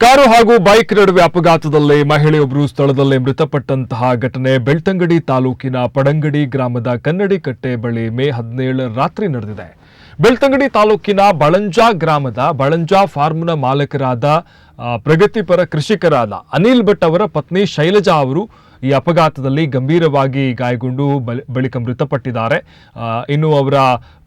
Car ಹಾಗೂ bike ನಡುವೆ ಅಪಘಾತದಲ್ಲಿ ಮಹಿಳೆಯೊಬ್ಬರು ಸ್ಥಳದಲ್ಲೇ ಮೃತಪಟ್ಟಂತಹ ಘಟನೆ ಬೆಳ್ತಂಗಡಿ ತಾಲೂಕಿನ ಪಡಂಗಡಿ ಗ್ರಾಮದ ಕನ್ನಡಿಕಟ್ಟೆ ಬಳಿ ಮೇ 17 ರಾತ್ರಿ ನಡೆದಿದೆ. ಬೆಳ್ತಂಗಡಿ ತಾಲೂಕಿನ ಬಳಂಜಾ ಗ್ರಾಮದ ಬಳಂಜಾ ಫಾರ್ಮ್ನ ಮಾಲಕರಾದ ಪ್ರಗತಿಪರ ಕೃಷಿಕರಾದ ಅನಿಲ್ ಭಟ್ ಅವರ ಪತ್ನಿ ಶೈಲಜಾ ಅವರು ಈ ಅಪಘಾತದಲ್ಲಿ ಗಂಭೀರವಾಗಿ ಗಾಯಗೊಂಡು ಬಳಿಕ ಮೃತಪಟ್ಟಿದ್ದಾರೆ. ಇನ್ನು ಅವರ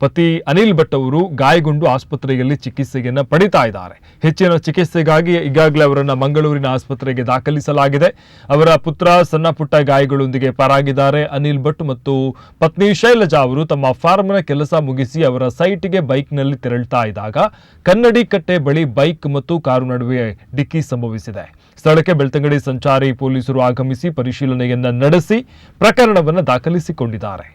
ಪತಿ ಅನಿಲ್ ಭಟ್ ಅವರು ಗಾಯಗೊಂಡು ಆಸ್ಪತ್ರೆಯಲ್ಲಿ ಚಿಕಿತ್ಸೆಯನ್ನು ಪಡಿತಾ ಇದ್ದಾರೆ. ಹೆಚ್ಚಿನ ಚಿಕಿತ್ಸೆಗಾಗಿ ಈಗಾಗಲೇ ಅವರನ್ನು ಮಂಗಳೂರಿನ ಆಸ್ಪತ್ರೆಗೆ ದಾಖಲಿಸಲಾಗಿದೆ. ಅವರ ಪುತ್ರ ಸಣ್ಣ ಪುಟ್ಟ ಗಾಯಗಳೊಂದಿಗೆ ಪಾರಾಗಿದ್ದಾರೆ. ಅನಿಲ್ ಭಟ್ ಮತ್ತು ಪತ್ನಿ ಶೈಲಜಾ ಅವರು ತಮ್ಮ ಫಾರ್ಮ್ನ ಕೆಲಸ ಮುಗಿಸಿ ಅವರ ಸೈಟ್ಗೆ ಬೈಕ್ನಲ್ಲಿ ತೆರಳುತ್ತಾ ಇದ್ದಾಗ ಕನ್ನಡಿಕಟ್ಟೆ ಬಳಿ ಬೈಕ್ ಮತ್ತು ಕಾರು ನಡುವೆ ಡಿಕ್ಕಿ ಸಂಭವಿಸಿದೆ. ಸ್ಥಳಕ್ಕೆ ಬೆಳ್ತಂಗಡಿ ಸಂಚಾರಿ ಪೊಲೀಸರು ಆಗಮಿಸಿ ಪರಿಶೀಲನೆಯನ್ನ ನಡೆಸಿ ಪ್ರಕರಣವನ್ನು ದಾಖಲಿಸಿಕೊಂಡಿದ್ದಾರೆ.